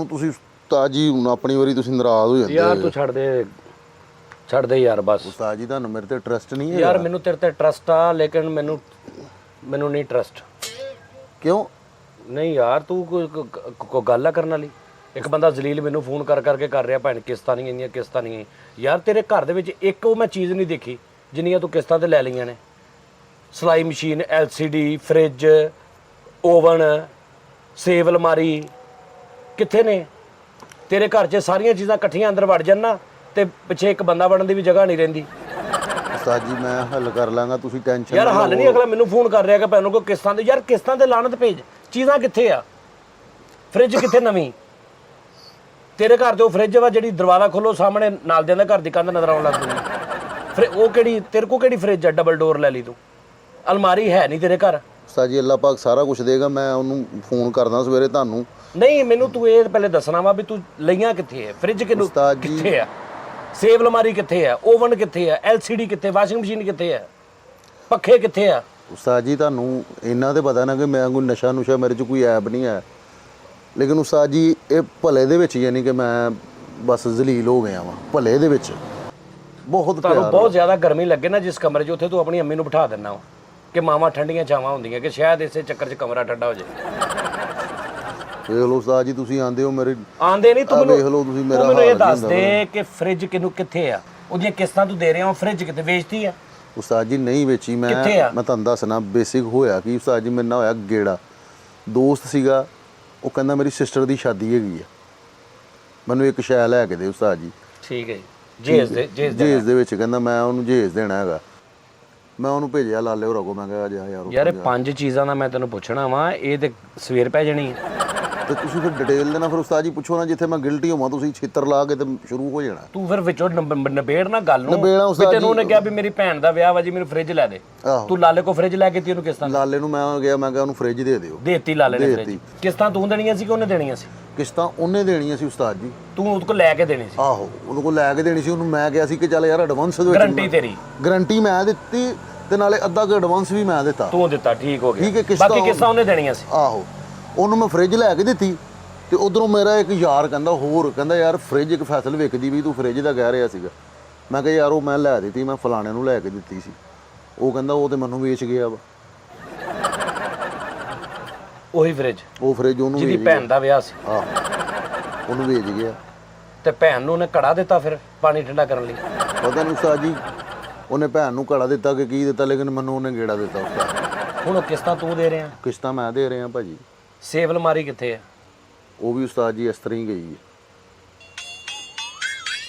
ਹੁਣ ਤੁਸੀਂ ਉਸਤਾਦ ਜੀ ਹੁਣ ਆਪਣੀ ਵਾਰੀ ਤੁਸੀਂ ਨਾਰਾਜ਼ ਹੋ ਜਾਂਦੇ ਯਾਰ ਤੂੰ ਛੱਡ ਦੇ ਯਾਰ ਬਸ। ਉਸਤਾਦ ਜੀ ਤੁਹਾਨੂੰ ਮੇਰੇ ਤੇ ਟਰਸਟ ਨਹੀਂ ਹੈ ਯਾਰ ਮੈਨੂੰ ਤੇਰੇ ਤੇ ਟਰਸਟ ਆ, ਲੇਕਿਨ ਮੈਨੂੰ ਨਹੀਂ ਟਰਸਟ। ਕਿਉਂ? ਨਹੀਂ ਯਾਰ ਤੂੰ ਕੋਈ ਗੱਲ ਆ ਕਰਨ ਵਾਲੀ। ਇੱਕ ਬੰਦਾ ਜ਼ਲੀਲ ਮੈਨੂੰ ਫੋਨ ਕਰਕੇ ਕਰ ਰਿਹਾ ਭੈਣ ਕਿਸ਼ਤਾਂ ਨਹੀਂ ਆਈਆਂ, ਕਿਸ਼ਤਾਂ ਨਹੀਂ ਆਈਆਂ। ਯਾਰ ਤੇਰੇ ਘਰ ਦੇ ਵਿੱਚ ਇੱਕ ਉਹ ਮੈਂ ਚੀਜ਼ ਨਹੀਂ ਦੇਖੀ ਜਿੰਨੀਆਂ ਤੂੰ ਕਿਸ਼ਤਾਂ ਤੇ ਲੈ ਲਈਆਂ ਨੇ। ਸਿਲਾਈ machine, LCD, fridge, oven, save ਅਲਮਾਰੀ ਕਿੱਥੇ ਨੇ? ਤੇਰੇ ਘਰ 'ਚ ਸਾਰੀਆਂ ਚੀਜ਼ਾਂ ਇਕੱਠੀਆਂ ਅੰਦਰ ਵੜ ਜਾਣ ਨਾ ਤੇ ਪਿੱਛੇ ਇੱਕ ਬੰਦਾ ਵੜਨ ਦੀ ਵੀ ਜਗ੍ਹਾ ਨਹੀਂ ਰਹਿੰਦੀ। ਉਸਤਾਦ ਜੀ ਮੈਂ ਹੱਲ ਕਰ ਲਾਂਗਾ, ਤੁਸੀਂ ਟੈਨਸ਼ਨ ਯਾਰ ਹੱਲ ਨਹੀਂ। ਅਗਲਾ ਮੈਨੂੰ ਫੋਨ ਕਰ ਰਿਹਾ ਕਿ ਭੈਣੋਂ ਕੋ ਕਿਸ਼ਤਾਂ ਦੇ। ਯਾਰ ਕਿਸ਼ਤਾਂ ਤੇ ਲਾਣਤ ਭੇਜ। ਚੀਜ਼ਾਂ ਕਿੱਥੇ ਆ? ਫਰਿੱਜ ਕਿੱਥੇ ਨਵੀਂ? ਤੇਰੇ ਘਰ ਦੇ ਉਹ ਫਰਿੱਜ ਵਾ ਜਿਹੜੀ ਦਰਵਾਜ਼ਾ ਖੋਲੋ ਸਾਹਮਣੇ ਨਾਲ ਦੇ ਘਰ ਦੀ ਕੰਧ ਨਜ਼ਰ ਆਉਣ ਲੱਗ ਪਈ। ਫਿਰ ਉਹ ਕਿਹੜੀ ਤੇਰੇ ਕੋ ਕਿਹੜੀ ਫਰਿੱਜ ਆ? ਡਬਲ ਡੋਰ ਲੈ ਲਈ ਤੂੰ। ਅਲਮਾਰੀ ਹੈ ਨਹੀਂ ਤੇਰੇ ਘਰ। ਉਸਤਾਦ ਜੀ ਅੱਲਾਹ ਪਾਕ ਸਾਰਾ ਕੁਝ ਦੇਗਾ, ਮੈਂ ਉਹਨੂੰ ਫੋਨ ਕਰਦਾ ਸਵੇਰੇ ਤੁਹਾਨੂੰ। ਨਹੀਂ ਮੈਨੂੰ ਤੂੰ ਇਹ ਪਹਿਲੇ ਦੱਸਣਾ ਵਾ ਵੀ ਤੂੰ ਲਈਆਂ ਕਿੱਥੇ ਹੈ? ਫਰਿੱਜ ਕਿੱਥੇ ਆ? ਸੇਵ ਅਲਮਾਰੀ ਕਿੱਥੇ ਆ? ਓਵਨ ਕਿੱਥੇ ਆ? LCD ਕਿੱਥੇ? ਵਾਸ਼ਿੰਗ ਮਸ਼ੀਨ ਕਿੱਥੇ ਆ? ਪੱਖੇ ਕਿੱਥੇ ਆ? ਉਸਤਾਦ ਜੀ ਤੁਹਾਨੂੰ ਇਹਨਾਂ ਤੇ ਪਤਾ ਨਾ ਕਿ ਮੈਂ ਕੋਈ ਨਸ਼ਾ ਨੁਸ਼ਾ ਮੇਰੇ 'ਚ ਕੋਈ ਐਬ ਨਹੀਂ ਹੈ, ਲੇਕਿਨ ਉਸਤਾਦ ਜੀ ਇਹ ਭਲੇ ਦੇ ਵਿੱਚ ਯਾਨੀ ਕਿ ਮੈਂ ਬਸ ਜ਼ਲੀਲ ਹੋ ਗਿਆ ਵਾਂ ਭਲੇ ਦੇ ਵਿੱਚ। ਬਹੁਤ ਤੁਹਾਨੂੰ ਬਹੁਤ ਜ਼ਿਆਦਾ ਗਰਮੀ ਲੱਗੇ ਨਾ ਜਿਸ ਕਮਰੇ 'ਚ, ਉੱਥੇ ਤੂੰ ਆਪਣੀ ਅੰਮੀ ਨੂੰ ਬਿਠਾ ਦਿੰਦਾ ਵਾ ਕਿ ਮਾਵਾਂ ਠੰਡੀਆਂ ਛਾਵਾਂ ਹੁੰਦੀਆਂ, ਕਿ ਸ਼ਾਇਦ ਇਸੇ ਚੱਕਰ 'ਚ ਕਮਰਾ ਠੰਡਾ ਹੋ ਜਾਏ। ਵੇਖ ਲਓ ਉਸਤਾਦ ਜੀ ਤੁਸੀਂ ਆਂਦੇ ਹੋ ਮੇਰੇ ਆਂਦੇ ਨਹੀਂ। ਤੂੰ ਵੇਖ ਲਓ ਤੁਸੀਂ ਮੇਰਾ ਮੈਨੂੰ ਇਹ ਦੱਸ ਦੇ ਕਿ ਫਰਿੱਜ ਕਿੱਥੇ ਆ? ਉਹਦੀਆਂ ਕਿਸ਼ਤਾਂ ਤੂੰ ਦੇ ਰਿਹਾ ਹੋ, ਫਰਿੱਜ ਕਿਤੇ ਵੇਚਤੀ ਆ? ਉਸਤਾਦ ਜੀ ਨਹੀਂ ਵੇਚੀ। ਮੈਂ ਤੁਹਾਨੂੰ ਦੱਸਣਾ ਬੇਸਿਕ ਹੋਇਆ ਕਿ ਉਸਤਾਦ ਜੀ ਮੇਰੇ ਨਾਲ ਹੋਇਆ ਗੇੜਾ। ਦੋਸਤ ਸੀਗਾ, ਉਹ ਕਹਿੰਦਾ ਮੇਰੀ ਸਿਸਟਰ ਦੀ ਸ਼ਾਦੀ ਹੈਗੀ ਆ, ਮੈਨੂੰ ਇੱਕ ਸ਼ੈ ਲੈ ਕੇ ਦੇ ਉਸਤਾਦ ਜੀ। ਠੀਕ ਹੈ ਜੀ। ਜੇਜ਼ ਦੇ ਵਿੱਚ ਕਹਿੰਦਾ ਮੈਂ ਉਹਨੂੰ ਜੇਜ਼ ਦੇਣਾ ਹੈਗਾ। ਮੈਂ ਉਹਨੂੰ ਭੇਜਿਆ ਲਾਲੇ ਹੋਰਾਂ ਕੋਲ। ਮੈਂ ਕਿਹਾ ਜਾ ਯਾਰ ਇਹ 5 ਚੀਜ਼ਾਂ ਦਾ ਮੈਂ ਤੈਨੂੰ ਪੁੱਛਣਾ ਵਾ, ਇਹ ਤੇ ਸਵੇਰ ਪੈ ਜਾਣੀ ਹੈ। ਤੇ ਤੁਸੀਂ ਫਿਰ ਡਿਟੇਲ ਦੇਣਾ। ਫਿਰ ਉਸਤਾਦ ਜੀ ਪੁੱਛੋ ਨਾ, ਜਿੱਥੇ ਮੈਂ ਗਿਲਟੀ ਹੋਵਾਂ ਤੁਸੀਂ ਛਿੱਤਰ ਲਾ ਕੇ ਤੇ ਸ਼ੁਰੂ ਹੋ ਜਾਣਾ। ਤੂੰ ਫਿਰ ਵਿੱਚੋਂ ਨਿਬੇੜ ਨਾ ਗੱਲ ਨੂੰ। ਤੈਨੂੰ ਉਹਨੇ ਕਿਹਾ ਵੀ ਮੇਰੀ ਭੈਣ ਦਾ ਵਿਆਹ ਵਾ ਜੀ, ਮੈਨੂੰ ਫਰਿੱਜ ਲੈ ਦੇ। ਤੂੰ ਲਾਲੇ ਕੋ ਫਰਿੱਜ ਲੈ ਕੇ ਤੀ ਉਹਨੂੰ ਕਿਸ਼ਤਾਂ? ਲਾਲੇ ਨੂੰ ਮੈਂ ਗਿਆ, ਮੈਂ ਕਿਹਾ ਉਹਨੂੰ ਫਰਿੱਜ ਦੇ ਦਿਓ। ਦੇਤੀ ਲਾਲੇ ਨੇ ਫਰਿੱਜ। ਕਿਸ਼ਤਾਂ ਤੂੰ ਦੇਣੀਆਂ ਸੀ ਕਿ ਉਹਨੇ ਦੇਣੀਆਂ ਸੀ? ਕਿਸ਼ਤਾਂ ਉਹਨੇ ਦੇਣੀਆਂ ਸੀ ਉਸਤਾਦ ਜੀ। ਤੂੰ ਉਹਦੇ ਕੋਲ ਲੈ ਕੇ ਦੇਣੀ ਸੀ? ਆਹੋ ਉਹਦੇ ਕੋਲ ਲੈ ਕੇ ਦੇਣੀ ਸੀ। ਉਹਨੂੰ ਮੈਂ ਕਿਹਾ ਸੀ ਕਿ ਚੱਲ ਯਾਰ ਐਡਵਾਂਸ ਦੇ ਵਿੱਚ ਗਾਰੰਟੀ ਤੇਰੀ? ਗਾਰੰਟੀ ਮੈਂ ਦਿੱਤੀ ਤੇ ਨਾਲੇ ਅੱਧਾ ਕੁ ਐਡਵਾਂਸ ਵੀ ਮੈਂ ਦਿੱਤਾ। ਤੂੰ ਦਿੱਤਾ, ਠੀਕ ਹੋ ਗਿਆ। ਠੀਕ ਹੈ। ਬਾਕੀ ਕਿਸ਼ਤਾਂ ਉਹਨੇ ਦੇਣੀਆਂ ਸੀ? ਆਹੋ ਉਹਨੂੰ ਮੈਂ ਫਰਿੱਜ ਲੈ ਕੇ ਦਿੱਤੀ ਤੇ ਉਧਰੋਂ ਮੇਰਾ ਇੱਕ ਯਾਰ ਕਹਿੰਦਾ ਯਾਰ ਫਰਿੱਜ ਇੱਕ ਫੈਸਲ ਵਿਕਦੀ ਵੀ, ਤੂੰ ਫਰਿੱਜ ਦਾ ਕਹਿ ਰਿਹਾ ਸੀਗਾ। ਮੈਂ ਕਿਹਾ ਯਾਰ ਉਹ ਮੈਂ ਲੈ ਦਿੱਤੀ, ਮੈਂ ਫਲਾਣੇ ਨੂੰ ਲੈ ਕੇ ਦਿੱਤੀ ਸੀ। ਉਹ ਕਹਿੰਦਾ ਉਹ ਤੇ ਮੈਨੂੰ ਵੇਚ ਗਿਆ ਵਾ। ਉਹੀ ਫਰਿੱਜ? ਉਹ ਫਰਿੱਜ ਉਹਨੂੰ ਜਿਹਦੀ ਭੈਣ ਦਾ ਵਿਆਹ ਸੀ? ਆਹ ਉਹਨੂੰ ਵੇਚ ਗਿਆ। ਤੇ ਭੈਣ ਨੂੰ ਉਹਨੇ ਘੜਾ ਦਿੱਤਾ ਫਿਰ ਪਾਣੀ ਠੰਡਾ ਕਰਨ ਲਈ? ਪਤਾ ਨਹੀਂ ਉਸਤਾਦ ਜੀ ਉਹਨੇ ਭੈਣ ਨੂੰ ਘੜਾ ਦਿੱਤਾ ਕਿ ਕੀ ਦਿੱਤਾ, ਲੇਕਿਨ ਮੈਨੂੰ ਉਹਨੇ ਗੇੜਾ ਦਿੱਤਾ ਉਸਤਾਦ। ਹੁਣ ਉਹ ਕਿਸ਼ਤਾਂ ਤੂੰ ਦੇ ਰਿਹਾ? ਕਿਸ਼ਤਾਂ ਮੈਂ ਦੇ ਰਿਹਾ ਭਾਜੀ। ਸੇਵ ਅਲਮਾਰੀ ਕਿੱਥੇ ਆ? ਉਹ ਵੀ ਉਸਤਾਦ ਜੀ ਇਸ ਤਰ੍ਹਾਂ ਹੀ ਗਈ ਹੈ।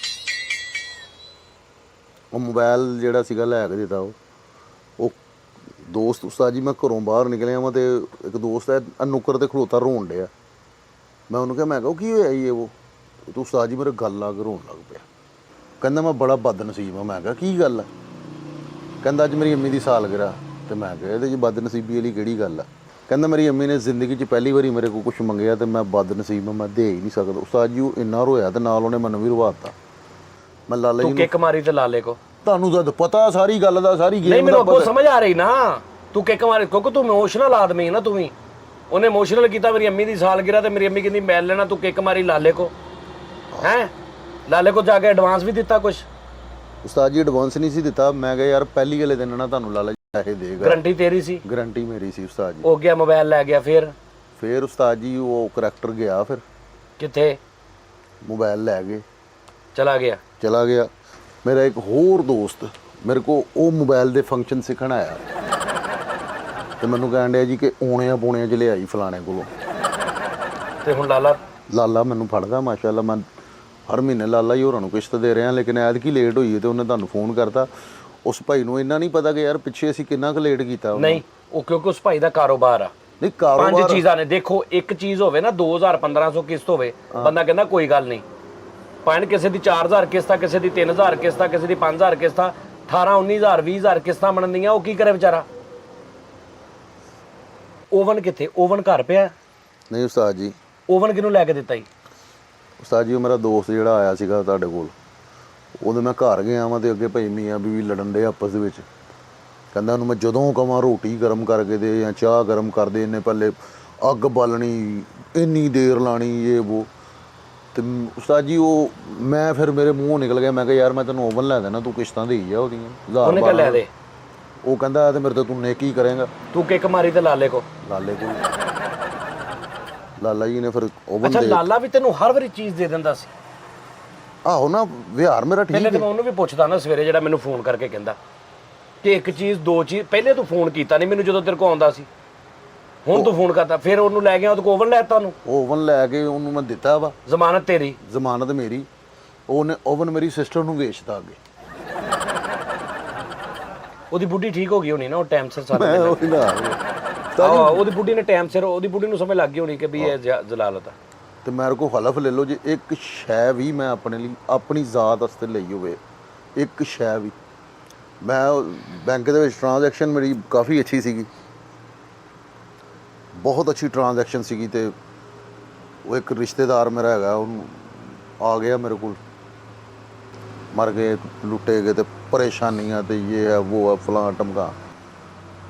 ਉਹ ਮੋਬਾਈਲ ਜਿਹੜਾ ਸੀਗਾ ਲੈ ਕੇ ਦਿੱਤਾ ਉਹ ਦੋਸਤ। ਉਸਤਾਦ ਜੀ ਮੈਂ ਘਰੋਂ ਬਾਹਰ ਨਿਕਲਿਆ ਵਾਂ ਤੇ ਇੱਕ ਦੋਸਤ ਹੈ ਨੁੱਕਰ ਤੇ ਖਲੋਤਾ ਰੋਣ ਡਿਆ। ਮੈਂ ਉਹਨੂੰ ਕਿਹਾ, ਮੈਂ ਕਿਹਾ ਕੀ ਹੋਇਆ ਜੀ? ਉਹ ਤੂੰ ਉਸਤਾਦ ਜੀ ਮੇਰੇ ਗੱਲ ਲਾ ਕੇ ਰੋਣ ਲੱਗ ਪਿਆ। ਕਹਿੰਦਾ ਮੈਂ ਬੜਾ ਬਦਨਸੀਬ ਹਾਂ। ਮੈਂ ਕਿਹਾ ਕੀ ਗੱਲ ਹੈ? ਕਹਿੰਦਾ ਅੱਜ ਮੇਰੀ ਅੰਮੀ ਦੀ ਸਾਲਗਿਰਾ। ਤੇ ਮੈਂ ਕਿਹਾ ਇਹਦੇ 'ਚ ਬਦਨਸੀਬੀ ਵਾਲੀ ਕਿਹੜੀ ਗੱਲ ਆ? ਕਹਿੰਦਾ ਮੇਰੀ ਅੰਮੀ ਨੇ ਜ਼ਿੰਦਗੀ 'ਚ ਪਹਿਲੀ ਵਾਰੀ ਮੇਰੇ ਕੋਲ ਕੁਝ ਮੰਗਿਆ ਤੇ ਮੈਂ ਬਦਨਸੀਬ ਹਾਂ, ਮੈਂ ਦੇ ਹੀ ਨਹੀਂ ਸਕਦਾ। ਉਸਤਾਦ ਜੀ ਉਹ ਇੰਨਾ ਰੋਇਆ ਤੇ ਨਾਲ ਉਹਨੇ ਮੈਨੂੰ ਵੀ ਰਵਾਤਾ। ਮੈਂ ਲਾਲੇ ਜੀ ਤੂੰ ਕਿੱਕ ਮਾਰੀ ਤੇ ਲਾਲੇ ਕੋ? ਤੁਹਾਨੂੰ ਜਦ ਪਤਾ ਸਾਰੀ ਗੱਲ ਦਾ, ਸਾਰੀ ਗੇਮ ਦਾ। ਨਹੀਂ ਮੈਨੂੰ ਅੱਗੋਂ ਸਮਝ ਆ ਰਹੀ ਨਾ। ਤੂੰ ਕਿੱਕ ਮਾਰੀ ਕਿਉਂਕਿ ਤੂੰ ਇਮੋਸ਼ਨਲ ਆਦਮੀ ਹੈ ਨਾ। ਤੂੰ ਵੀ ਉਹਨੇ ਇਮੋਸ਼ਨਲ ਕੀਤਾ ਮੇਰੀ ਅੰਮੀ ਦੀ ਸਾਲਗਿਰਾ ਤੇ ਮੇਰੀ ਅੰਮੀ ਕਹਿੰਦੀ ਮੈਂ ਲੈਣਾ, ਤੂੰ ਕਿੱਕ ਮਾਰੀ ਲਾਲੇ ਕੋ। ਹੈਂ ਲਾਲੇ ਕੋ ਜਾ ਕੇ ਐਡਵਾਂਸ ਵੀ ਦਿੱਤਾ ਕੁਛ? ਉਸਤਾਦ ਜੀ ਐਡਵਾਂਸ ਨਹੀਂ ਸੀ ਦਿੱਤਾ। ਮੈਂ ਕਿਹਾ ਯਾਰ ਪਹਿਲੀ ਵਾਲੇ ਦਿਨ ਨਾ ਤੁਹਾਨੂੰ ਲਾਲਾ ਜੀ ਪੈਸੇ ਦੇਗਾ। ਗਾਰੰਟੀ ਤੇਰੀ ਸੀ? ਗਾਰੰਟੀ ਮੇਰੀ ਸੀ ਉਸਤਾਦ ਜੀ। ਉਹ ਗਿਆ ਮੋਬਾਈਲ ਲੈ ਗਿਆ? ਫਿਰ ਉਸਤਾਦ ਜੀ ਉਹ ਕਰੈਕਟਰ ਗਿਆ। ਫਿਰ ਕਿੱਥੇ? ਮੋਬਾਈਲ ਲੈ ਗਏ, ਚਲਾ ਗਿਆ। ਮੇਰਾ ਇੱਕ ਹੋਰ ਦੋਸਤ ਮੇਰੇ ਕੋ ਉਹ ਮੋਬਾਈਲ ਦੇ ਫੰਕਸ਼ਨ ਸਿੱਖਣ ਆਇਆ ਤੇ ਮੈਨੂੰ ਕਹਿਣ ਡਿਆ ਜੀ ਕਿ ਓਣਿਆਂ ਪੋਣਿਆਂ 'ਚ ਲਿਆਈ ਫਲਾਣੇ ਕੋਲੋਂ। ਤੇ ਹੁਣ ਲਾਲਾ ਮੈਨੂੰ ਫੜਦਾ। ਮਾਸ਼ਾਅੱਲਾ ਮੈਂ ਹਰ ਮਹੀਨੇ ਲਾਲਾ ਹੀ ਹੋਰਾਂ ਨੂੰ ਕਿਸ਼ਤ ਦੇ ਰਿਹਾ, ਲੇਕਿਨ ਐਤਕੀ ਲੇਟ ਹੋਈ ਤੇ ਉਹਨੇ ਤੁਹਾਨੂੰ ਫੋਨ ਕਰਤਾ। ਉਸ ਭਾਈ ਨੂੰ ਇੰਨਾ ਨਹੀਂ ਪਤਾ ਕਿ ਯਾਰ ਪਿੱਛੇ ਅਸੀਂ ਕਿੰਨਾ ਕੁ ਲੇਟ ਕੀਤਾ। ਨਹੀਂ ਉਹ ਕਿਉਂਕਿ ਉਸ ਭਾਈ ਦਾ ਕਾਰੋਬਾਰ ਆ। ਨਹੀਂ ਕਾਰੋਬਾਰ 5 ਚੀਜ਼ਾਂ ਨੇ। ਦੇਖੋ ਇੱਕ ਚੀਜ਼ ਹੋਵੇ ਨਾ 2000-1500 ਕਿਸ਼ਤ ਹੋਵੇ, ਬੰਦਾ ਕਹਿੰਦਾ ਕੋਈ ਗੱਲ ਨਹੀਂ। ਭਾਵੇਂ ਕਿਸੇ ਦੀ 4000 ਕਿਸ਼ਤਾਂ, ਕਿਸੇ ਦੀ 3000 ਕਿਸ਼ਤਾਂ, ਕਿਸੇ ਦੀ 5000 ਕਿਸ਼ਤਾਂ, 18-19,000 20,000 ਕਿਸ਼ਤਾਂ ਬਣਦੀਆਂ। ਉਹ ਕੀ ਕਰੇ ਵਿਚਾਰਾ? ਓਵਨ ਕਿੱਥੇ? ਓਵਨ ਘਰ ਪਿਆ? ਨਹੀਂ ਉਸਤਾਦ ਜੀ। ਓਵਨ ਕਿਹਨੂੰ ਲੈ ਕੇ ਦਿੱਤਾ ਜੀ? ਉਸਤਾਦ ਜੀ ਉਹ ਮੇਰਾ ਦੋਸਤ ਜਿਹੜਾ ਆਇਆ ਸੀਗਾ ਤੁਹਾਡੇ ਕੋਲ, ਉਦੋਂ ਮੈਂ ਘਰ ਗਿਆ ਵਾਂ ਤੇ ਅੱਗੇ ਭਾਈ ਮੀਆਂ ਬੀਵੀ ਲੜਨ ਦੇ ਆਪਸ ਦੇ ਵਿੱਚ। ਕਹਿੰਦਾ ਉਹਨੂੰ ਮੈਂ ਜਦੋਂ ਕਵਾਂ ਰੋਟੀ ਗਰਮ ਕਰਕੇ ਦੇ ਜਾਂ ਚਾਹ ਗਰਮ ਕਰ ਦੇ, ਇਹਨੇ ਪਹਿਲੇ ਅੱਗ ਬਾਲਣੀ, ਇੰਨੀ ਦੇਰ ਲਾਣੀ, ਇਹ ਵੋ। ਤੇ ਉਸਤਾਦ ਜੀ ਉਹ ਮੈਂ ਫਿਰ ਮੇਰੇ ਮੂੰਹੋਂ ਨਿਕਲ ਗਿਆ, ਮੈਂ ਕਿਹਾ ਯਾਰ ਮੈਂ ਤੈਨੂੰ ਓਵਨ ਲੈ ਦੇਣਾ, ਤੂੰ ਕਿਸ਼ਤਾਂ ਦੇਈ ਜਾ ਉਹਦੀਆਂ 1000 ਉਹਨੇ ਕਿਹਾ ਲੈ ਦੇ। ਉਹ ਕਹਿੰਦਾ ਤੇ ਮੇਰੇ ਤੇ ਤੂੰ ਨੇਕੀ ਕਰੇਂਗਾ। ਤੂੰ ਕਿੱਕ ਮਾਰੀ ਤੇ ਲਾਲੇ ਕੋ। ਲਾਲੇ ਕੋਲ ਲਾਲਾ ਜੀ ਨੇ ਫਿਰ ਓਵਨ ਅੱਛਾ ਦੇ ਲਾਲਾ ਵੀ ਤੈਨੂੰ ਹਰ ਵਾਰੀ ਚੀਜ਼ ਦੇ ਦਿੰਦਾ ਸੀ? ਆਹੋ ਨਾ ਵਿਹਾਰ ਮੇਰਾ ਪਹਿਲੇ ਠੀਕ ਤਾਂ ਹੈ। ਮੈਂ ਉਹਨੂੰ ਵੀ ਪੁੱਛਦਾ ਨਾ ਸਵੇਰੇ, ਜਿਹੜਾ ਮੈਨੂੰ ਫੋਨ ਕਰਕੇ ਕਹਿੰਦਾ ਕਿ ਇੱਕ ਚੀਜ਼ ਦੋ ਚੀਜ਼, ਪਹਿਲੇ ਤੂੰ ਫੋਨ ਕੀਤਾ ਨਹੀਂ ਮੈਨੂੰ ਜਦੋਂ ਤੇਰੇ ਕੋਲ ਆਉਂਦਾ ਸੀ, ਹੁਣ ਤੂੰ ਫੋਨ ਕਰਤਾ, ਫਿਰ ਉਹਨੂੰ ਲੈ ਗਿਆ, ਉਹਦੇ ਕੋਲ ਓਵਨ ਲੈ ਤਾ ਉਹਨੂੰ। ਉਹ ਓਵਨ ਲੈ ਕੇ ਉਹਨੂੰ ਮੈਂ ਦਿੱਤਾ ਵਾ, ਜ਼ਮਾਨਤ ਤੇਰੀ। ਜ਼ਮਾਨਤ ਮੇਰੀ। ਉਹਨੇ ਓਵਨ ਮੇਰੀ ਸਿਸਟਰ ਨੂੰ ਵੇਚਤਾ ਅੱਗੇ। ਉਹਦੀ ਬੁੱਢੀ ਠੀਕ ਹੋ ਗਈ ਹੋਣੀ ਨਾ ਉਹ ਟਾਈਮ ਸਿਰ ਮੈਂ ਸਾਰਾ। ਉਹੀ ਨਾ ਉਹਦੀ ਬੁੱਢੀ ਨੇ ਟਾਈਮ ਸਿਰ, ਉਹਦੀ ਬੁੱਢੀ ਨੂੰ ਸਮਝ ਲੱਗ ਗਈ ਹੋਣੀ ਕਿ ਵੀ ਇਹ ਜ਼ਲਾਲਤ ਆ। ਤੇ ਮੇਰੇ ਕੋਲ ਹਲਫ ਲੈ ਲਓ, ਜੇ ਇੱਕ ਸ਼ੈ ਵੀ ਮੈਂ ਆਪਣੇ ਲਈ ਆਪਣੀ ਜ਼ਾਤ ਵਾਸਤੇ ਲਈ ਹੋਵੇ, ਇੱਕ ਸ਼ੈ ਵੀ। ਮੈਂ ਬੈਂਕ ਦੇ ਵਿੱਚ ਟ੍ਰਾਂਜੈਕਸ਼ਨ ਮੇਰੀ ਕਾਫੀ ਅੱਛੀ ਸੀਗੀ, ਬਹੁਤ ਅੱਛੀ ਟ੍ਰਾਂਜੈਕਸ਼ਨ ਸੀਗੀ। ਤੇ ਉਹ ਇੱਕ ਰਿਸ਼ਤੇਦਾਰ ਮੇਰਾ ਹੈਗਾ, ਉਹਨੂੰ ਆ ਗਿਆ ਮੇਰੇ ਕੋਲ, ਮਰ ਗਏ, ਲੁੱਟੇ ਗਏ, ਤੇ ਪਰੇਸ਼ਾਨੀਆਂ ਤੇ ਇਹ ਹੈ ਉਹ ਹੈ ਫਲਾਂ ਟਮਕਾ।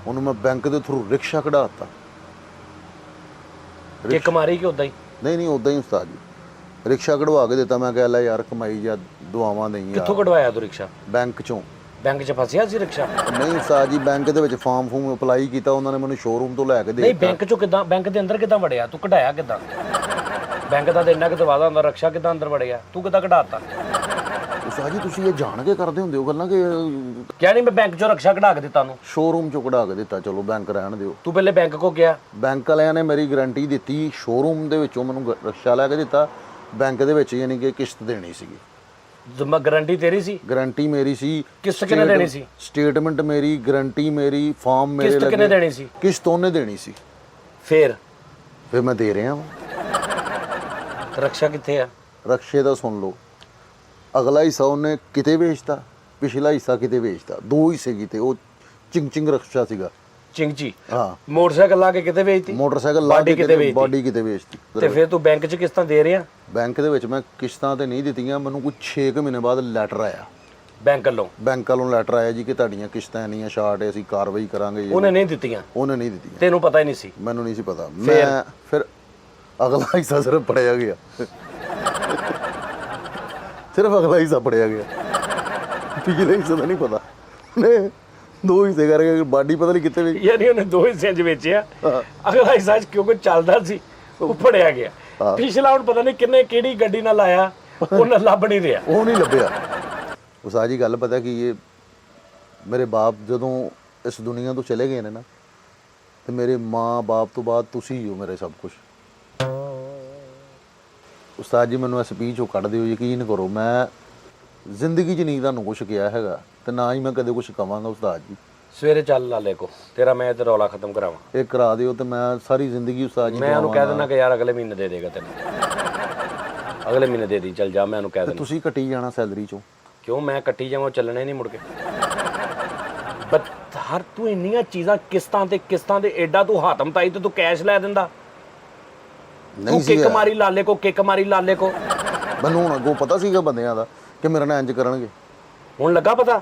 ਉਹਨੂੰ ਮੈਂ ਬੈਂਕ ਦੇ ਥਰੂ ਰਿਕਸ਼ਾ ਕਢਾ ਦਿੱਤਾ। ਕਿੱਕ ਮਾਰੀ ਕਿ ਉਦਾਂ ਹੀ? ਨਹੀਂ ਉਦਾਂ ਹੀ ਉਸਤਾਦ ਜੀ, ਰਿਕਸ਼ਾ ਕਢਵਾ ਕੇ ਦਿੱਤਾ। ਮੈਂ ਕਿਹਾ ਲੈ ਯਾਰ ਕਮਾਈ ਜਾਂ ਦੁਆਵਾਂ ਨਹੀਂ ਯਾਰ। ਕਿੱਥੋਂ ਕਢਵਾਇਆ ਤੂੰ ਰਿਕਸ਼ਾ? ਬੈਂਕ ਚੋਂ। ਬੈਂਕ 'ਚ ਫਸਿਆ ਸੀ ਰਿਕਸ਼ਾ? ਨਹੀਂ ਉਸਤਾਦ ਜੀ, ਬੈਂਕ ਦੇ ਵਿੱਚ ਫਾਰਮ ਅਪਲਾਈ ਕੀਤਾ, ਉਹਨਾਂ ਨੇ ਮੈਨੂੰ ਸ਼ੋਰੂਮ ਤੋਂ ਲੈ ਕੇ ਦੇ ਨਹੀਂ ਦਿੱਤਾ। ਬੈਂਕ 'ਚੋਂ ਕਿੱਦਾਂ, ਬੈਂਕ ਦੇ ਅੰਦਰ ਕਿੱਦਾਂ ਵੜਿਆ ਤੂੰ? ਕਢਾਇਆ ਕਿੱਦਾਂ? ਬੈਂਕ ਦਾ ਤਾਂ ਇੰਨਾ ਕਿ ਵਾਦਾ ਹੁੰਦਾ, ਰਿਕਸ਼ਾ ਕਿੱਦਾਂ ਅੰਦਰ ਵੜਿਆ? ਤੂੰ ਕਿੱਦਾਂ ਕਢਾਤਾ? ਉਸਤਾਦ ਜੀ ਤੁਸੀਂ ਇਹ ਜਾਣ ਕੇ ਕਰਦੇ ਹੁੰਦੇ ਹੋ ਗੱਲਾਂ ਕਿ ਕਿਹਾ ਨਹੀਂ ਮੈਂ ਬੈਂਕ 'ਚੋਂ ਰਿਕਸ਼ਾ ਕਢਾ ਕੇ ਦਿੱਤਾ ਨੂੰ? ਸ਼ੋਰੂਮ ਚੋਂ ਕਢਾ ਕੇ ਦਿੱਤਾ, ਚਲੋ ਬੈਂਕ ਰਹਿਣ ਦਿਓ। ਤੂੰ ਪਹਿਲੇ ਬੈਂਕ ਕੋ ਗਿਆ? ਬੈਂਕ ਵਾਲਿਆਂ ਨੇ ਮੇਰੀ ਗਾਰੰਟੀ ਦਿੱਤੀ, ਸ਼ੋਰੂਮ ਦੇ ਵਿੱਚੋਂ ਮੈਨੂੰ ਰਿਕਸ਼ਾ ਲੈ ਕੇ ਦਿੱਤਾ, ਬੈਂਕ ਦੇ ਵਿੱਚ ਯਾਨੀ ਕਿ ਕਿਸ਼ਤ ਦੇਣੀ ਸੀਗੀ। ਜਮਾ ਗਾਰੰਟੀ ਤੇਰੀ ਸੀ? ਗਾਰੰਟੀ ਮੇਰੀ ਸੀ। ਕਿਸ਼ਤ ਕਿਹਨੇ ਦੇਣੀ ਸੀ? ਸਟੇਟਮੈਂਟ ਮੇਰੀ, ਗਾਰੰਟੀ ਮੇਰੀ, ਫਾਰਮ ਮੇਰੇ ਕਿਸ਼ਤ ਕਿਹਨੇ ਦੇਣੀ ਸੀ? ਕਿਸ਼ਤ ਉਹਨੇ ਦੇਣੀ ਸੀ। ਫਿਰ ਮੈਂ ਦੇ ਰਿਹਾ ਵਾਂ। ਰਿਕਸ਼ਾ ਕਿੱਥੇ ਆ? ਰਕਸ਼ੇ ਦਾ ਸੁਣ ਲਓ, ਅਗਲਾ ਹਿੱਸਾ ਉਹਨੇ ਕਿਤੇ ਵੇਚਤਾ, ਪਿਛਲਾ ਹਿੱਸਾ ਕਿਤੇ ਵੇਚਤਾ, ਦੋ ਹਿੱਸੇ ਕੀਤੇ। ਉਹ ਚਿੰਗ ਰਕਸ਼ਾ ਸੀਗਾ। ਚਿੰਗਚੀ? ਹਾਂ। ਮੋਟਰਸਾਈਕਲ ਲਾ ਕੇ ਕਿਤੇ ਵੇਚਤੀ? ਮੋਟਰਸਾਈਕਲ ਲਾ ਬਾਡੀ ਕੇ ਕਿਤੇ ਵੇਚਤੀ? ਬਾਡੀ ਕਿਤੇ ਵੇਚਤੀ। ਤੇ ਫਿਰ ਤੂੰ ਬੈਂਕ 'ਚ ਕਿਸ਼ਤਾਂ ਦੇ ਰਿਹਾ? ਬੈਂਕ ਦੇ ਵਿੱਚ ਮੈਂ ਕਿਸ਼ਤਾਂ ਤੇ ਨਹੀਂ ਦਿੱਤੀਆਂ, ਮੈਨੂੰ ਕੋਈ 6 ਮਹੀਨੇ ਬਾਅਦ ਲੈਟਰ ਆਇਆ ਬੈਂਕ ਵੱਲੋਂ? ਬੈਂਕ ਵੱਲੋਂ ਲੈਟਰ ਆਇਆ ਜੀ ਕਿ ਤੁਹਾਡੀਆਂ ਕਿਸ਼ਤਾਂ ਨਹੀਂ ਆ, ਸ਼ਾਰਟ, ਅਸੀਂ ਕਾਰਵਾਈ ਕਰਾਂਗੇ। ਉਹਨੇ ਨਹੀਂ ਦਿੱਤੀਆਂ? ਉਹਨੇ ਨਹੀਂ ਦਿੱਤੀਆਂ। ਤੈਨੂੰ ਪਤਾ ਹੀ ਨਹੀਂ ਸੀ? ਮੈਨੂੰ ਨਹੀਂ ਸੀ ਪਤਾ। ਮੈਂ ਫਿਰ ਅਗਲਾ ਹਿੱਸਾ ਸਿਰਫ ਪੜਿਆ ਗਿਆ, ਸਿਰਫ ਅਗਲਾ ਹਿੱਸਾ ਪੜਿਆ ਗਿਆ, ਪਿਛਲੇ ਹਿੱਸੇ ਦਾ ਨਹੀਂ ਪਤਾ। ਉਹਨੇ ਦੋ ਹਿੱਸੇ ਕਰਕੇ ਬਾਡੀ ਪਤਾ ਨਹੀਂ ਕਿੱਥੇ ਵੇਚ। ਯਾਨੀ ਉਹਨੇ ਦੋ ਹਿੱਸਿਆਂ 'ਚ ਵੇਚਿਆ, ਅਗਲਾ ਹਿੱਸਾ ਕਿਉਂਕਿ ਚੱਲਦਾ ਸੀ ਉਹ ਫੜਿਆ ਗਿਆ, ਪਿਛਲਾ ਹੁਣ ਪਤਾ ਨਹੀਂ ਕਿੰਨੇ ਕਿਹੜੀ ਗੱਡੀ ਨਾਲ ਆਇਆ, ਉਹਨਾਂ ਲੱਭ ਨਹੀਂ ਰਿਹਾ। ਉਹ ਨਹੀਂ ਲੱਭਿਆ। ਉਹ ਸਾਜੀ ਗੱਲ ਪਤਾ ਕੀ, ਇਹ ਮੇਰੇ ਬਾਪ ਜਦੋਂ ਇਸ ਦੁਨੀਆ ਤੋਂ ਚਲੇ ਗਏ ਨੇ ਨਾ, ਤੇ ਮੇਰੇ ਮਾਂ ਬਾਪ ਤੋਂ ਬਾਅਦ ਤੁਸੀਂ ਹੀ ਹੋ ਮੇਰੇ ਸਭ ਕੁਝ। ਉਸਤਾਦ ਜੀ ਮੈਨੂੰ ਇਸ ਸਪੀਚ ਉਹ ਕੱਢ ਦਿਓ, ਯਕੀਨ ਕਰੋ ਮੈਂ ਜ਼ਿੰਦਗੀ 'ਚ ਨਹੀਂ ਤੁਹਾਨੂੰ ਕੁਛ ਕਿਹਾ ਹੈਗਾ, ਤੇ ਨਾ ਹੀ ਮੈਂ ਕਦੇ ਕੁਛ ਕਵਾਂਗਾ। ਉਸਤਾਦ ਜੀ ਸਵੇਰੇ ਚੱਲ ਲਾਲੇ ਕੋ, ਤੇਰਾ ਮੈਂ ਤੇ ਰੌਲਾ ਖਤਮ ਕਰਾਵਾਂ। ਇਹ ਕਰਾ ਦਿਓ ਤੇ ਮੈਂ ਸਾਰੀ ਜ਼ਿੰਦਗੀ ਉਸਤਾਦ ਜੀ ਮੈਂ ਉਹਨੂੰ ਕਹਿ ਦਿੰਦਾ ਕਿ ਯਾਰ ਅਗਲੇ ਮਹੀਨੇ ਦੇ ਦੇਗਾ ਤੈਨੂੰ, ਅਗਲੇ ਮਹੀਨੇ ਦੇ ਦੀ, ਚੱਲ ਜਾ। ਮੈਂ ਉਹਨੂੰ ਕਹਿ ਦਿੰਦਾ। ਤੁਸੀਂ ਕੱਟੀ ਜਾਣਾ ਸੈਲਰੀ 'ਚੋਂ। ਕਿਉਂ ਮੈਂ ਕੱਟੀ ਜਾਵਾਂ? ਚੱਲਣੇ ਨਹੀਂ ਮੁੜ ਕੇ। ਬਟ ਹਰ ਤੂੰ ਇੰਨੀਆਂ ਚੀਜ਼ਾਂ ਕਿਸ਼ਤਾਂ ਤੇ ਐਡਾ ਤੂੰ ਹਾਤਮ ਤਾਈ ਤੇ ਤੂੰ ਕੈਸ਼ ਲੈ ਦਿੰਦਾ। ਨਹੀਂ ਤੂੰ ਕਿੱਕ ਮਾਰੀ ਲਾਲੇ ਕੋ, ਕਿੱਕ ਮਾਰੀ ਲਾਲੇ ਕੋ। ਮੈਨੂੰ ਹੁਣ ਅੱਗੋਂ ਪਤਾ ਸੀਗਾ ਬੰਦਿਆਂ ਦਾ ਕਿ ਮੇਰੇ ਨਾਲ ਇੰਜ ਕਰਨਗੇ। ਹੁਣ ਲੱਗਾ ਪਤਾ?